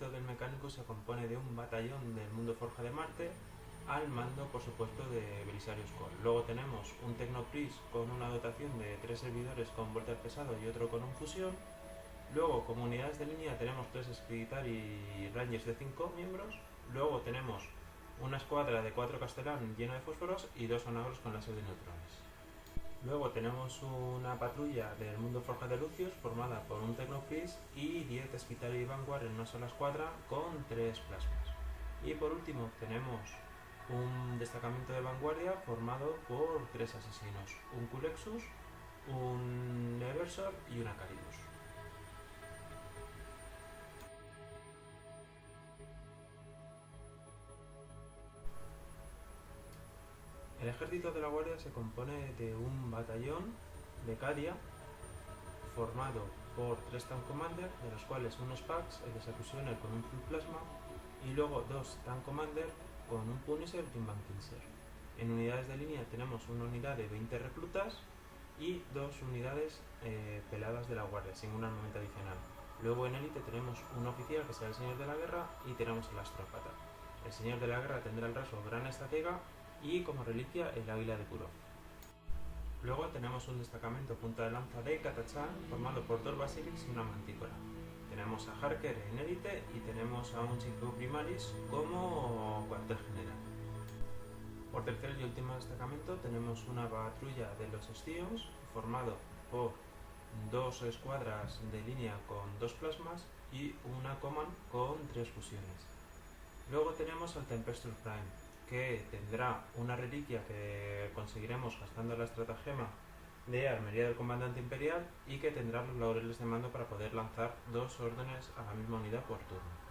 ejército del mecánico se compone de un batallón del mundo Forja de Marte, al mando, por supuesto, de Belisarius Core. Luego tenemos un Tecnopris con una dotación de 3 servidores con Volter pesado y otro con un fusión. Luego, como unidades de línea, tenemos 3 Skitari Rangers de 5 miembros. Luego tenemos una escuadra de 4 Castellán llena de fósforos y 2 Onagros con láser de neutrones. Luego tenemos una patrulla del mundo Forja de Lucius formada por un Tecnopris y 10 Skitari Vanguard en una sola escuadra con 3 plasmas. Y por último tenemos un destacamento de vanguardia formado por 3 asesinos, un Culexus, un Eversor y una Caridus. El ejército de la guardia se compone de un batallón de Cadia formado por 3 Tank Commander, de los cuales unos packs, el Executioner con un full plasma, y luego 2 Tank Commander con un Punisher y un Bankilser. En unidades de línea tenemos una unidad de 20 reclutas y 2 unidades peladas de la guardia, sin un armamento adicional. Luego en élite tenemos un oficial que será el Señor de la Guerra y tenemos el Astrópata. El Señor de la Guerra tendrá el rasgo Gran Estratega y como reliquia el Águila de Kurov. Luego tenemos un destacamento punta de lanza de Katachan formado por 2 Basilics y una Mantícora. Tenemos a Harker en élite y tenemos a un Chico Primaris como cuartel general. Por tercer y último destacamento tenemos una patrulla de los Stions formado por 2 escuadras de línea con 2 plasmas y una Command con 3 fusiones. Luego tenemos al Tempestus Prime, que tendrá una reliquia que conseguiremos gastando la estratagema de Armería del Comandante Imperial y que tendrá los laureles de mando para poder lanzar 2 órdenes a la misma unidad por turno.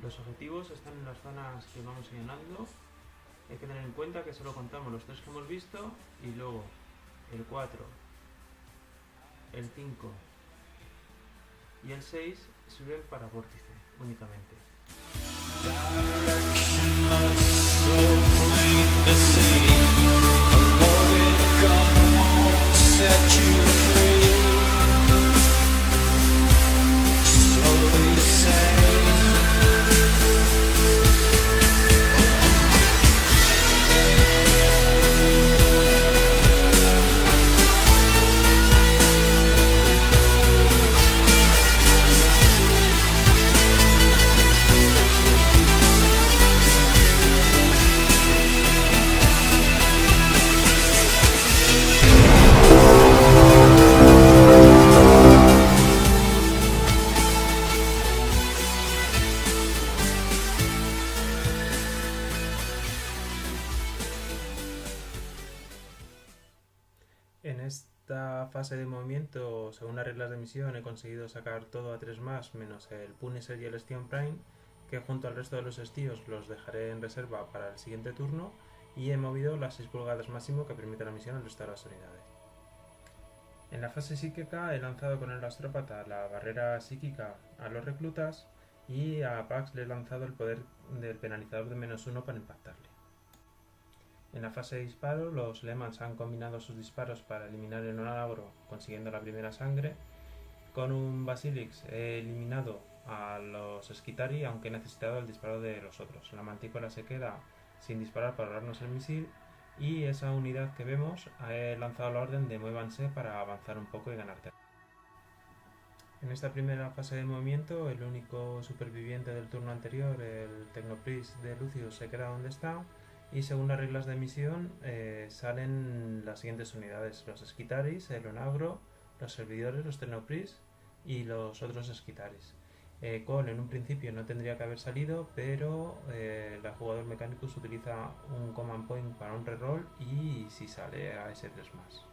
Los objetivos están en las zonas que vamos señalando. Hay que tener en cuenta que solo contamos los 3 que hemos visto y luego el 4, el 5 y el 6 sirven para vórtice únicamente. En esta fase de movimiento, según las reglas de misión, he conseguido sacar todo a 3 más, menos el Punisher y el Stion Prime, que junto al resto de los estíos los dejaré en reserva para el siguiente turno, y he movido las 6 pulgadas máximo que permite la misión al resto de las unidades. En la fase psíquica he lanzado con el astrópata la barrera psíquica a los reclutas y a Pax le he lanzado el poder del penalizador de -1 para impactarle. En la fase de disparo, los Lemans han combinado sus disparos para eliminar el Onagro, consiguiendo la primera sangre. Con un Basilix he eliminado a los Skitari, aunque he necesitado el disparo de los otros. La Mantícora se queda sin disparar para ahorrarnos el misil, y esa unidad que vemos he lanzado la orden de muévanse para avanzar un poco y ganar terreno. En esta primera fase de movimiento, el único superviviente del turno anterior, el Technopriest de Lucius, se queda donde está, y según las reglas de misión salen las siguientes unidades: los Skitaris, el Onagro, los servidores, los Technopriest y los otros Skitaris. Cole en un principio no tendría que haber salido, pero el jugador Mechanicus utiliza un command point para un reroll y si sale a ese 3 más.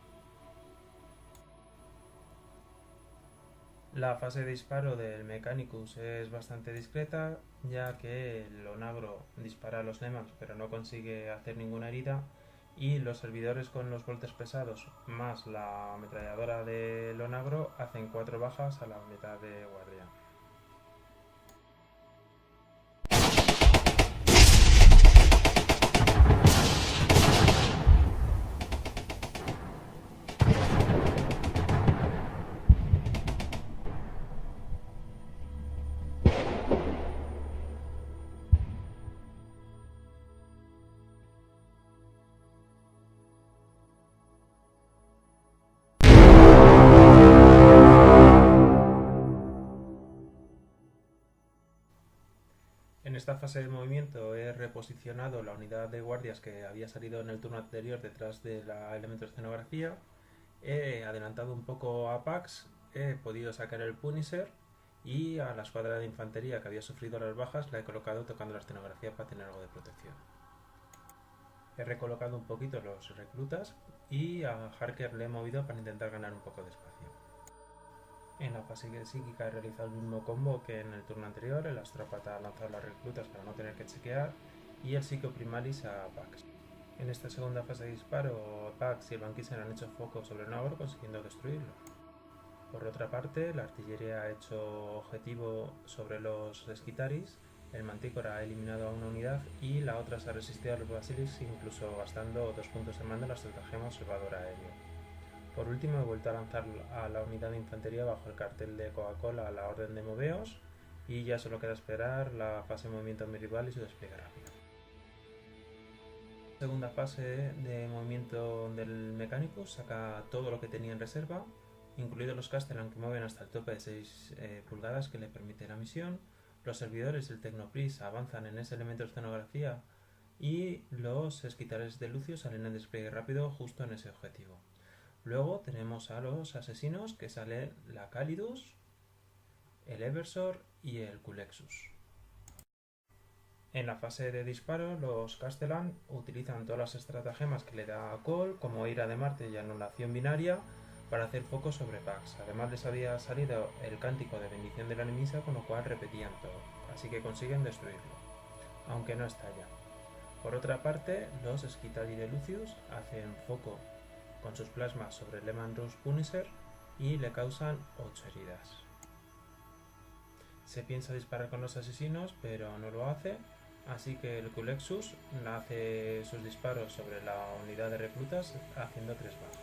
La fase de disparo del Mechanicus es bastante discreta, ya que el Onagro dispara a los Lemans pero no consigue hacer ninguna herida, y los servidores con los voltes pesados más la ametralladora del Onagro hacen 4 bajas a la unidad de guardia. En esta fase de movimiento he reposicionado la unidad de guardias que había salido en el turno anterior detrás de la elemento escenografía, he adelantado un poco a Pax, he podido sacar el Punisher, y a la escuadra de infantería que había sufrido las bajas la he colocado tocando la escenografía para tener algo de protección. He recolocado un poquito los reclutas y a Harker le he movido para intentar ganar un poco de espacio. En la fase psíquica he realizado el mismo combo que en el turno anterior: el astrópata ha lanzado las reclutas para no tener que chequear, y el Psycho Primaris a Pax. En esta segunda fase de disparo, Pax y el Banquiser han hecho foco sobre el Onagro, consiguiendo destruirlo. Por otra parte, la artillería ha hecho objetivo sobre los Skitaris, el Mantícora ha eliminado a una unidad y la otra se ha resistido a los Basilisk, incluso gastando 2 puntos de mando en la estratagema observador aéreo. Por último, he vuelto a lanzar a la unidad de infantería bajo el cartel de Coca-Cola a la orden de moveos, y ya solo queda esperar la fase de movimiento de mi rival y su despliegue rápido. Segunda fase de movimiento del Mechanicus saca todo lo que tenía en reserva, incluidos los Castellan, que mueven hasta el tope de 6 pulgadas que le permite la misión. Los servidores y el Technopriest avanzan en ese elemento de escenografía, y los Skitares de Lucius salen en despliegue rápido justo en ese objetivo. Luego tenemos a los asesinos, que salen la Calidus, el Eversor y el Culexus. En la fase de disparo, los Castellan utilizan todas las estratagemas que le da a Cole, como ira de Marte y anulación binaria, para hacer foco sobre Pax. Además les había salido el cántico de bendición de la Nemisa, con lo cual repetían todo, así que consiguen destruirlo, aunque no estalla. Por otra parte, los Skitari de Lucius hacen foco con sus plasmas sobre el Lehman Rush Punisher y le causan 8 heridas. Se piensa disparar con los asesinos, pero no lo hace, así que el Culexus hace sus disparos sobre la unidad de reclutas, haciendo 3 bajas.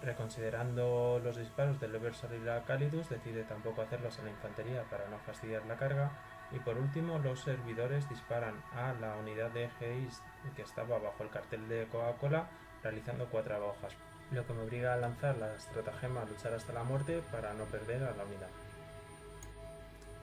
Reconsiderando los disparos del Eversor y la Calidus, decide tampoco hacerlos a la infantería para no fastidiar la carga, y por último los servidores disparan a la unidad de Geist que estaba bajo el cartel de Coca-Cola, realizando 4 bajas, lo que me obliga a lanzar la estratagema a luchar hasta la muerte para no perder a la unidad.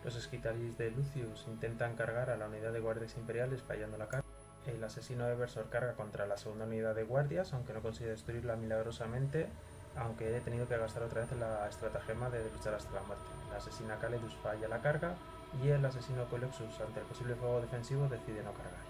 Los Skitaris de Lucius intentan cargar a la unidad de guardias imperiales, fallando la carga. El asesino de Eversor carga contra la segunda unidad de guardias, aunque no consigue destruirla milagrosamente, aunque he tenido que gastar otra vez la estratagema de luchar hasta la muerte. La asesina Calidus falla la carga y el asesino Culexus, ante el posible fuego defensivo, decide no cargar.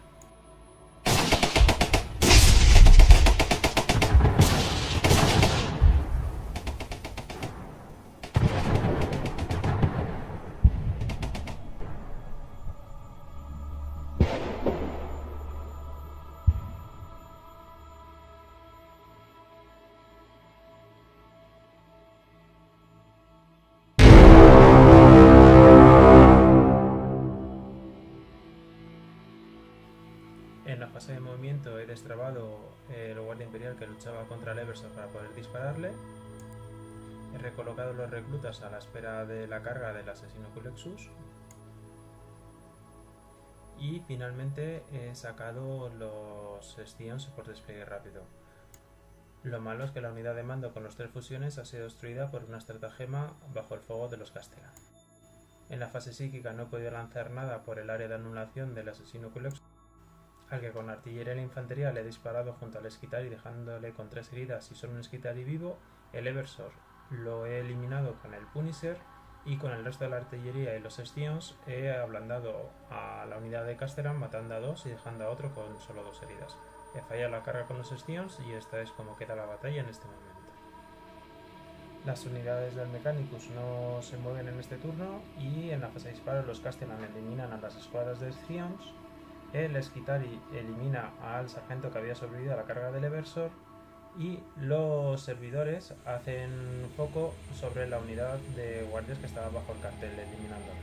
destrabado el guardia imperial que luchaba contra el Eversor para poder dispararle. He recolocado los reclutas a la espera de la carga del asesino Culexus. Y finalmente he sacado los Scions por despliegue rápido. Lo malo es que la unidad de mando con los 3 fusiones ha sido destruida por una estratagema bajo el fuego de los Castellan. En la fase psíquica no he podido lanzar nada por el área de anulación del asesino Culexus, al que con artillería y la infantería le he disparado junto al Skitari dejándole con 3 heridas y solo un Skitari vivo. El Eversor lo he eliminado con el Punisher y con el resto de la artillería y los Scions he ablandado a la unidad de Castellan matando a 2 y dejando a otro con solo 2 heridas. He fallado la carga con los Stions y esta es como queda la batalla en este momento. Las unidades del Mechanicus no se mueven en este turno y en la fase de disparo los Castellan eliminan a las escuadras de Scions. El Skitari elimina al sargento que había sobrevivido a la carga del Eversor y los servidores hacen foco sobre la unidad de guardias que estaba bajo el cartel, eliminándola.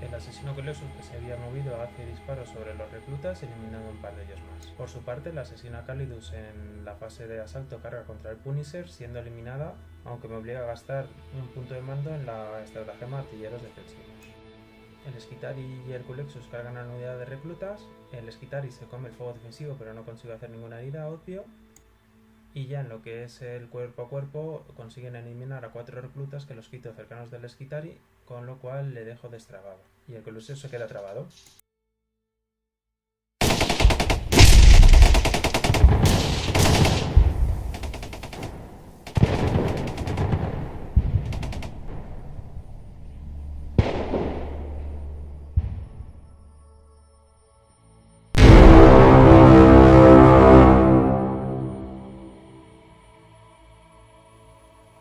El asesino Culexus que se había movido hace disparos sobre los reclutas, eliminando un par de ellos más. Por su parte, la asesina Calidus en la fase de asalto carga contra el Punisher, siendo eliminada, aunque me obliga a gastar un punto de mando en la estratagema artilleros defensivos. El Skitari y el Culexus cargan a la unidad de reclutas, el Skitari se come el fuego defensivo pero no consigue hacer ninguna herida, obvio, y ya en lo que es el cuerpo a cuerpo consiguen eliminar a 4 reclutas que los quito cercanos del Skitari, con lo cual le dejo destrabado y el Culexus se queda trabado.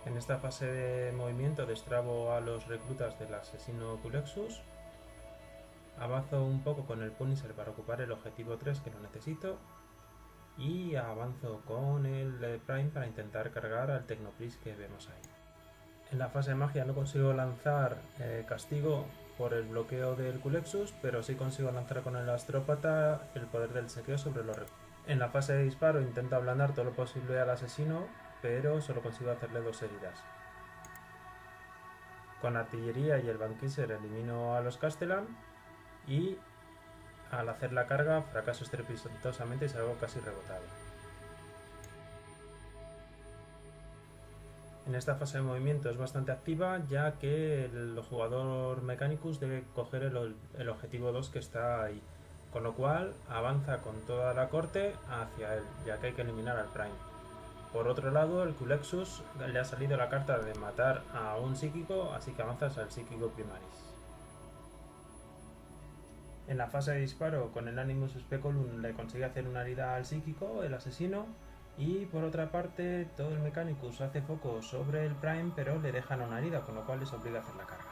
En esta fase de movimiento destrabo a los reclutas del asesino Culexus, avanzo un poco con el Punisher para ocupar el objetivo 3 que lo necesito y avanzo con el Prime para intentar cargar al Technopriest que vemos ahí. En la fase de magia no consigo lanzar castigo por el bloqueo del Culexus, pero sí consigo lanzar con el Astrópata el poder del sequeo sobre los reclutas. En la fase de disparo intento ablandar todo lo posible al asesino, pero solo consigo hacerle 2 heridas. Con artillería y el Banquisher elimino a los Castellan y al hacer la carga fracaso estrepitosamente y salgo casi rebotado. En esta fase de movimiento es bastante activa, ya que el jugador Mechanicus debe coger el objetivo 2 que está ahí, con lo cual avanza con toda la corte hacia él, ya que hay que eliminar al Prime. Por otro lado, el Culexus le ha salido la carta de matar a un psíquico, así que avanzas al psíquico Primaris. En la fase de disparo con el Animus Speculum le consigue hacer una herida al psíquico, el asesino, y por otra parte todo el Mechanicus hace foco sobre el Prime pero le dejan una herida, con lo cual les obliga a hacer la carga.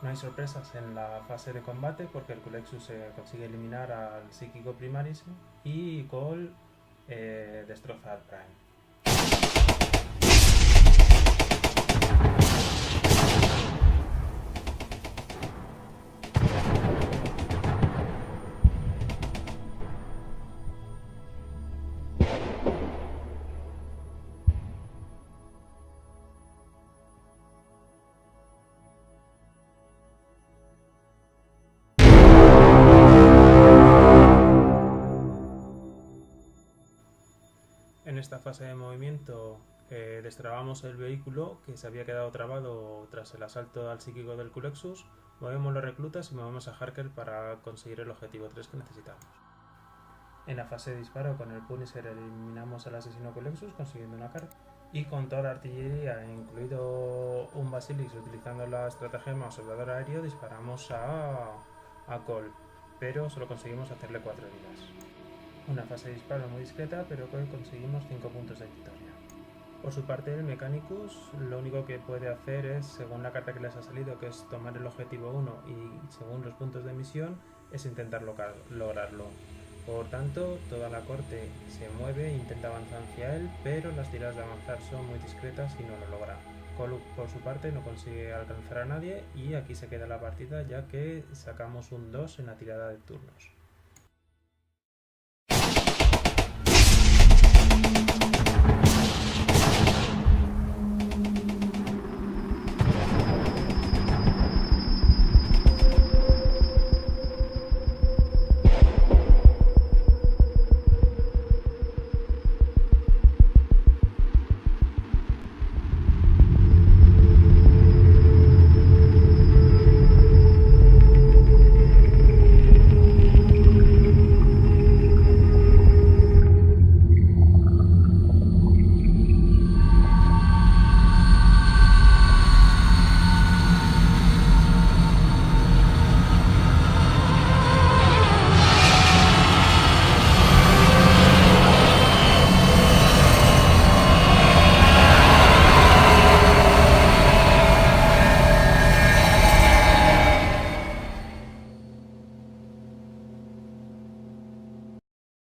No hay sorpresas en la fase de combate porque el Culexus consigue eliminar al psíquico Primaris y Cole destroza al Prime. En esta fase de movimiento destrabamos el vehículo que se había quedado trabado tras el asalto al psíquico del Culexus, movemos los reclutas y movemos a Harker para conseguir el objetivo 3 que necesitamos. En la fase de disparo con el Punisher eliminamos al asesino Culexus consiguiendo una carga. Y con toda la artillería, incluido un Basilisk utilizando la estratagema observador aéreo, disparamos a Cole, pero solo conseguimos hacerle 4 heridas. Una fase de disparo muy discreta, pero que conseguimos 5 puntos de victoria. Por su parte, el Mechanicus lo único que puede hacer es, según la carta que les ha salido, que es tomar el objetivo 1 y según los puntos de misión, es intentar lograrlo. Por tanto, toda la corte se mueve e intenta avanzar hacia él, pero las tiradas de avanzar son muy discretas y no lo logra. Cole, por su parte, no consigue alcanzar a nadie y aquí se queda la partida, ya que sacamos un 2 en la tirada de turnos.